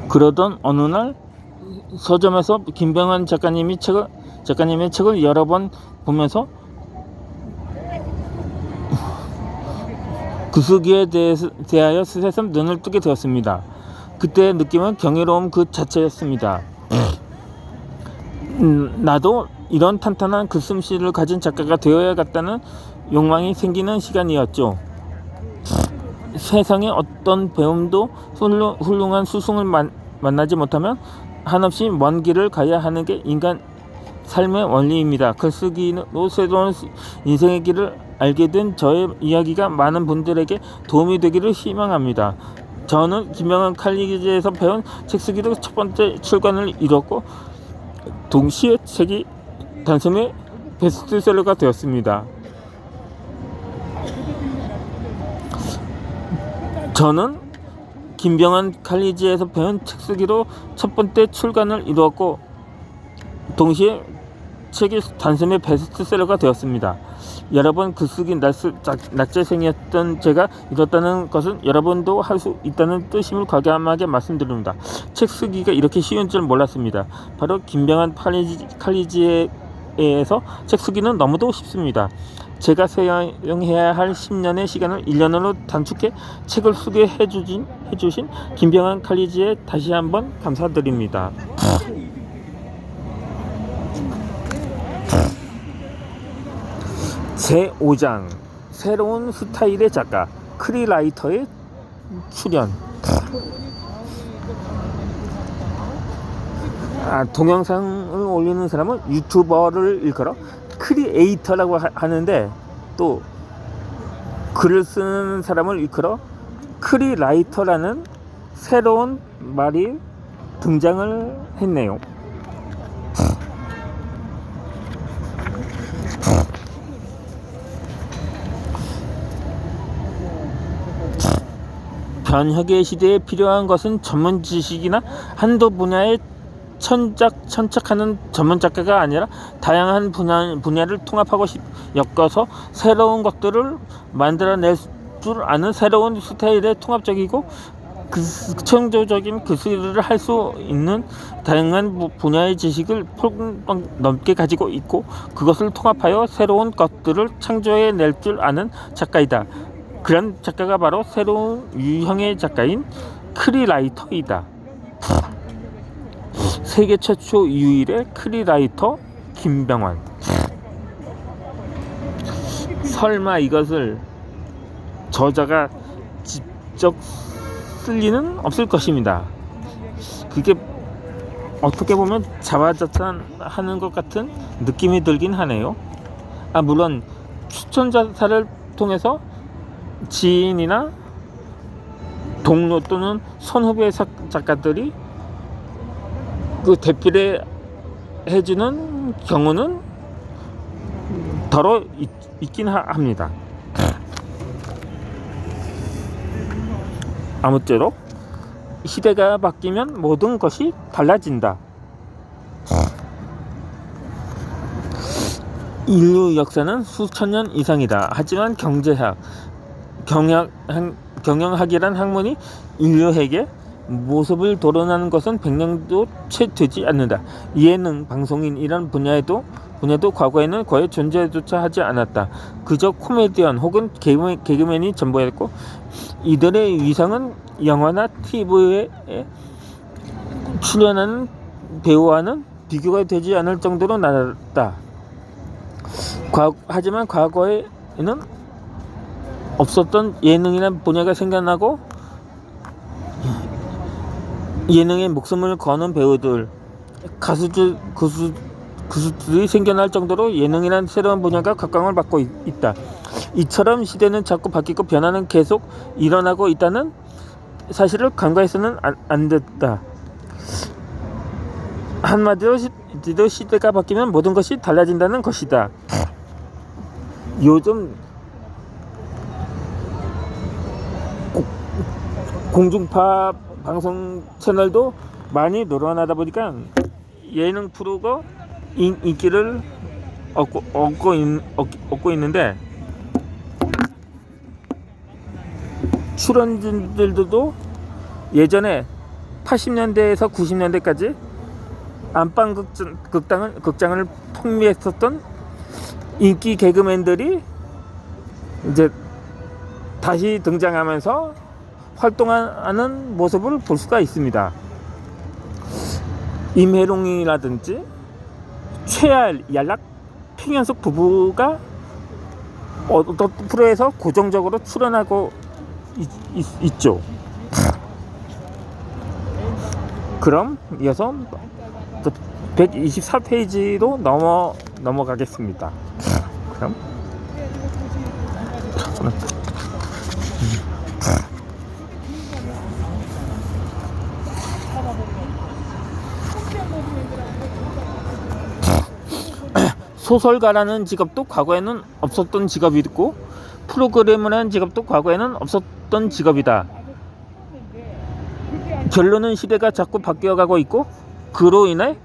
그러던 어느 날 서점에서 김병환 작가님의 책을 여러 번 보면서 구슬기에 대하여 새삼 눈을 뜨게 되었습니다. 그때의 느낌은 경이로움 그 자체였습니다. 나도 이런 탄탄한 글솜씨를 가진 작가가 되어야겠다는 욕망이 생기는 시간이었죠. 세상에 어떤 배움도 훌륭한 스승을 만나지 못하면 한없이 먼 길을 가야 하는 게 인간 삶의 원리입니다. 글쓰기로 새로운 인생의 길을 알게 된 저의 이야기가 많은 분들에게 도움이 되기를 희망합니다. 저는 김병환 칼리지에서 배운 책쓰기로 첫 번째 출간을 이뤘고 동시에 책이 단숨에 베스트셀러가 되었습니다. 저는 김병환 칼리지에서 배운 책쓰기로 첫 번째 출간을 이루었고 동시에 책이 단숨에 베스트셀러가 되었습니다. 여러분, 글쓰기 낙제생이었던 제가 이뤘다는 것은 여러분도 할 수 있다는 뜻임을 과감하게 말씀드립니다. 책쓰기가 이렇게 쉬운 줄 몰랐습니다. 바로 김병환 칼리지에서 책쓰기는 너무도 쉽습니다. 제가 사용해야 할 10년의 시간을 1년으로 단축해 책을 쓰게 해주신 김병환 칼리지에 다시 한번 감사드립니다. 제5장 새로운 스타일의 작가 크리라이터의 출연. 동영상을 올리는 사람은 유튜버를 일컬어 크리에이터라고 하는데 또 글을 쓰는 사람을 일컬어 크리라이터라는 새로운 말이 등장을 했네요. 변혁의 시대에 필요한 것은 전문 지식이나 한두 분야에 천착하는 전문 작가가 아니라 다양한 분야를 통합하고 엮어서 새로운 것들을 만들어낼 줄 아는 새로운 스타일의 통합적이고 창조적인 글쓰기를 할 수 있는 다양한 분야의 지식을 폭넓게 가지고 있고 그것을 통합하여 새로운 것들을 창조해낼 줄 아는 작가이다. 그런 작가가 바로 새로운 유형의 작가인 크리라이터이다. 세계 최초 유일의 크리라이터 김병환. 설마 이것을 저자가 직접 쓸 리는 없을 것입니다. 그게 어떻게 보면 자화자찬하는 것 같은 느낌이 들긴 하네요. 물론 추천자사를 통해서 지인이나 동료 또는 선후배 작가들이 그 대필을 해주는 경우는 더러 있긴 합니다. 아무쪼록 시대가 바뀌면 모든 것이 달라진다. 인류 역사는 수천 년 이상이다. 하지만 경제학, 경영학이란 학문이 인류에게 모습을 도론하는 것은 100년도 채 되지 않는다. 예능, 방송인이란 분야도 과거에는 거의 존재조차 하지 않았다. 그저 코미디언 혹은 개그맨이 전부였고 이들의 위상은 영화나 TV에 출연하는 배우와는 비교가 되지 않을 정도로 낮았다. 하지만 과거에는 없었던 예능이나 분야가 생겨나고 예능에 목숨을 거는 배우들, 가수들이 생겨날 정도로 예능이란 새로운 분야가 각광을 받고 있다. 이처럼 시대는 자꾸 바뀌고 변화는 계속 일어나고 있다는 사실을 간과해서는 안 됐다. 한마디로 시대가 바뀌면 모든 것이 달라진다는 것이다. 요즘 공중파 방송 채널도 많이 늘어나다 보니까 예능 프로가 인기를 얻고 있는데, 출연진들도 예전에 80년대에서 90년대까지 안방 극장을 풍미했었던 인기 개그맨들이 이제 다시 등장하면서 활동하는 모습을 볼 수가 있습니다. 임혜롱이라든지 최알, 연락, 평현숙 부부가 어떤 프로에서 고정적으로 출연하고 있죠. 그럼 이어서 124페이지로 넘어가겠습니다. 그럼 소설가라는 직업도 과거에는 없었던 직업이고, 프로그래머라는 직업도 과거에는 없었던 직업이다. 결론은 시대가 자꾸 바뀌어가고 있고, 그로 인해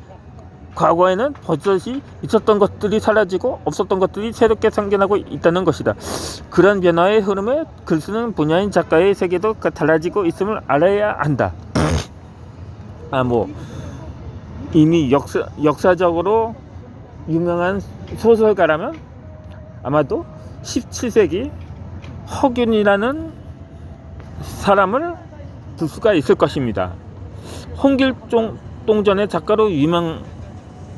과거에는 버젓이 있었던 것들이 사라지고 없었던 것들이 새롭게 생겨나고 있다는 것이다. 그런 변화의 흐름에 글쓰는 분야인 작가의 세계도 달라지고 있음을 알아야 한다. 이미 역사적으로 유명한 소설가라면 아마도 17세기 허균이라는 사람을 볼 수가 있을 것입니다. 홍길동전의 작가로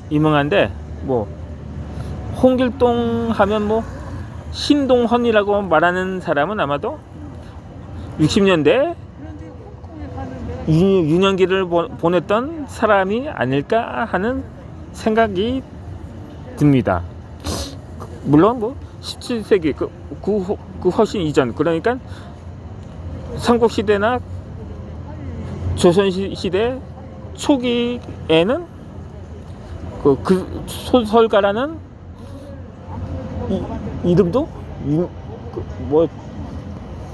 유명한데, 홍길동 하면 신동헌이라고 말하는 사람은 아마도 60년대 유년기를 보냈던 사람이 아닐까 하는 생각이 듭니다. 물론 17세기 그 훨씬 이전, 그러니까 삼국시대나 조선시대 초기에는 그 소설가라는 이름도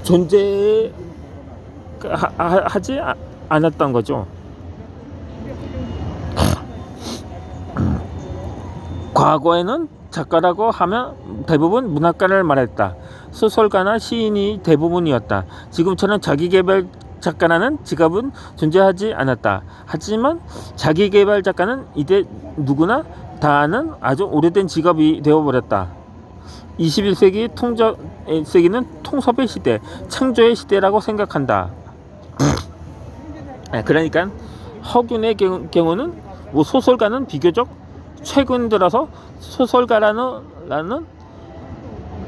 존재하지 않았던 거죠. 과거에는 작가라고 하면 대부분 문학가를 말했다. 소설가나 시인이 대부분이었다. 지금처럼 자기계발 작가라는 직업은 존재하지 않았다. 하지만 자기계발 작가는 이제 누구나 다 아는 아주 오래된 직업이 되어버렸다. 21세기 세기는 통섭의 시대, 창조의 시대라고 생각한다. 그러니까 허균의 경우는 소설가는 비교적 최근 들어서 소설가라는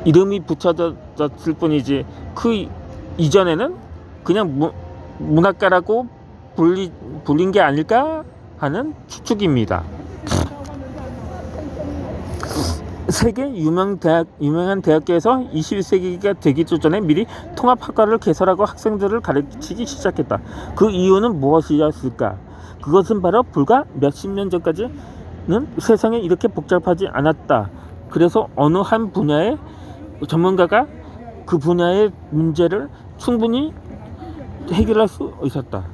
이름이 붙여졌을 뿐이지, 그 이전에는 그냥 문학가라고 불린 게 아닐까 하는 추측입니다. 세계 유명한 대학교에서 21세기가 되기 전에 미리 통합학과를 개설하고 학생들을 가르치기 시작했다. 그 이유는 무엇이었을까? 그것은 바로 불과 몇십 년 전까지는 세상에 이렇게 복잡하지 않았다. 그래서 어느 한 분야의 전문가가 그 분야의 문제를 충분히 해결할 수 있었다.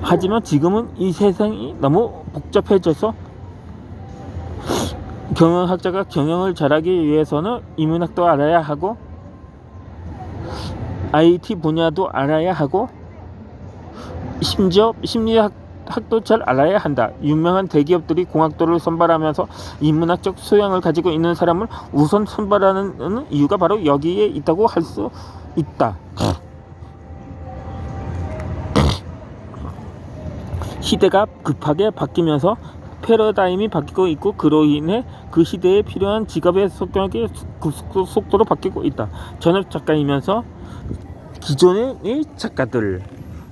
하지만 지금은 이 세상이 너무 복잡해져서 경영학자가 경영을 잘하기 위해서는 인문학도 알아야 하고, IT 분야도 알아야 하고, 심지어 심리학도 잘 알아야 한다. 유명한 대기업들이 공학도를 선발하면서 인문학적 소양을 가지고 있는 사람을 우선 선발하는 이유가 바로 여기에 있다고 할 수 있다. 시대가 급하게 바뀌면서 패러다임이 바뀌고 있고, 그로 인해 그 시대에 필요한 직업의 성격이 속도로 바뀌고 있다. 전업 작가이면서 기존의 작가들,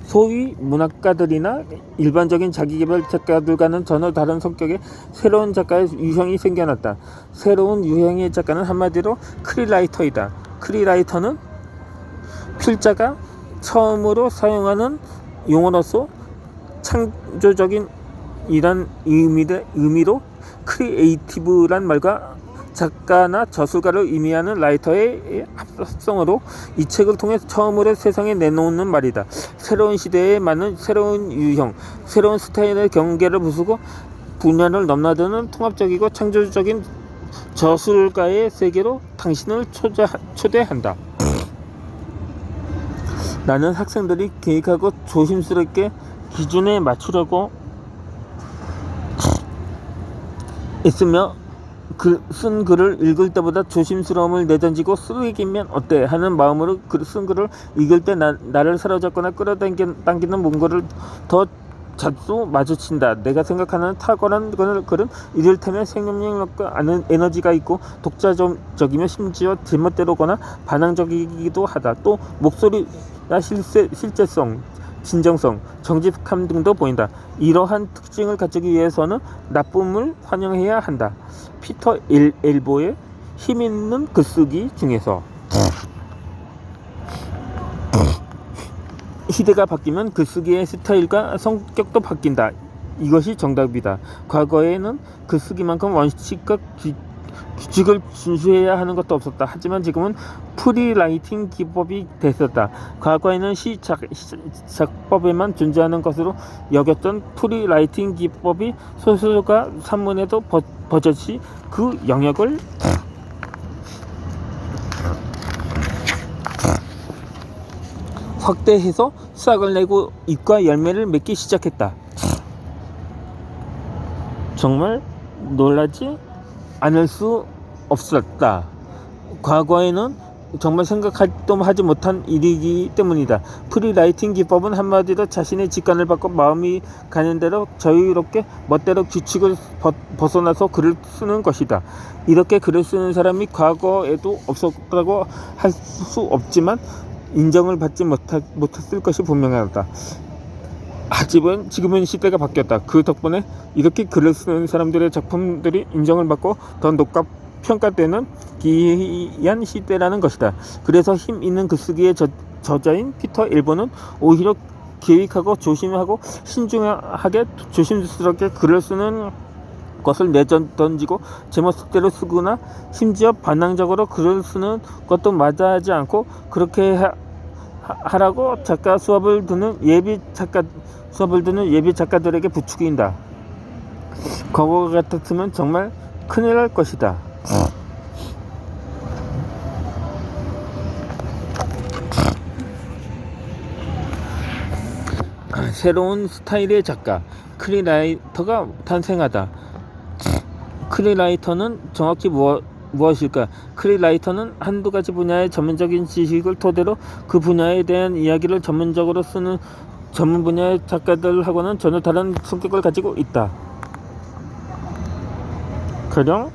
소위 문학가들이나 일반적인 자기계발 작가들과는 전혀 다른 성격의 새로운 작가의 유형이 생겨났다. 새로운 유형의 작가는 한마디로 크리라이터이다. 크리라이터는 필자가 처음으로 사용하는 용어로서 창조적인 이란 의미로 크리에이티브란 말과 작가나 저술가를 의미하는 라이터의 합성어로 이 책을 통해 처음으로 세상에 내놓는 말이다. 새로운 시대에 맞는 새로운 유형, 새로운 스타일의 경계를 부수고 분야를 넘나드는 통합적이고 창조적인 저술가의 세계로 당신을 초대한다. 나는 학생들이 계획하고 조심스럽게 기준에 맞추려고 있으며 쓴 글을 읽을 때보다 조심스러움을 내던지고 쓰레기면 어때 하는 마음으로 쓴 글을 읽을 때 나를 사로잡거나 끌어당기는 뭔가를 더 자주 마주친다. 내가 생각하는 탁월한 글은 이를테면 생명력과 에너지가 있고 독자적이며 심지어 제멋대로거나 반항적이기도 하다. 또 목소리나 실제성, 진정성, 정직함 등도 보인다. 이러한 특징을 갖추기 위해서는 나쁨을 환영해야 한다. 피터 엘보의 힘있는 글쓰기 중에서 시대가 바뀌면 글쓰기의 스타일과 성격도 바뀐다. 이것이 정답이다. 과거에는 글쓰기만큼 원칙과 규칙을 준수해야 하는 것도 없었다. 하지만 지금은 프리라이팅 기법이 됐었다. 과거에는 작법에만 존재하는 것으로 여겼던 프리라이팅 기법이 소설과 산문에도 버젓이 그 영역을 확대해서 싹을 내고 잎과 열매를 맺기 시작했다. 정말 놀라지 않을 수 없었다. 과거에는 정말 생각도 하지 못한 일이기 때문이다. 프리라이팅 기법은 한마디로 자신의 직관을 받고 마음이 가는 대로 자유롭게 멋대로 규칙을 벗어나서 글을 쓰는 것이다. 이렇게 글을 쓰는 사람이 과거에도 없었다고 할 수 없지만 인정을 받지 못했을 것이 분명하다. 하지만 지금은 시대가 바뀌었다. 그 덕분에 이렇게 글을 쓰는 사람들의 작품들이 인정을 받고 더 높게 평가되는 기이한 시대라는 것이다. 그래서 힘 있는 글쓰기의 저자인 피터 엘보는 오히려 계획하고 조심하고 신중하게 조심스럽게 글을 쓰는 것을 내던지고 제멋대로 쓰거나 심지어 반항적으로 글을 쓰는 것도 마다하지 않고 그렇게 하라고 작가 수업을 듣는 예비 작가들에게 부추긴다. 과거 같았으면 정말 큰일 날 것이다. 새로운 스타일의 작가 크리라이터가 탄생하다. 크리라이터는 정확히 무엇일까? 크리라이터는 한두 가지 분야의 전문적인 지식을 토대로 그 분야에 대한 이야기를 전문적으로 쓰는 전문 분야의 작가들하고는 전혀 다른 성격을 가지고 있다. 가령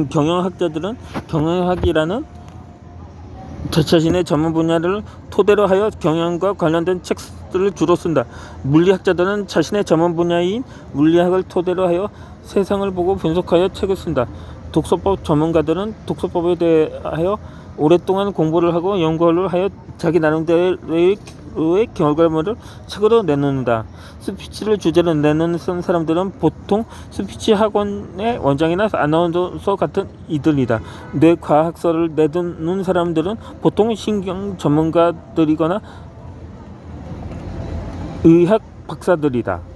경영학자들은 경영학이라는 자신의 전문 분야를 토대로 하여 경영과 관련된 책들을 주로 쓴다. 물리학자들은 자신의 전문 분야인 물리학을 토대로 하여 세상을 보고 분석하여 책을 쓴다. 독서법 전문가들은 독서법에 대하여 오랫동안 공부를 하고 연구를 하여 자기 나름대로의 결과물을 책으로 내놓는다. 스피치를 주제로 내놓는 사람들은 보통 스피치 학원의 원장이나 아나운서 같은 이들이다. 뇌과학서를 내놓는 사람들은 보통 신경 전문가들이거나 의학 박사들이다.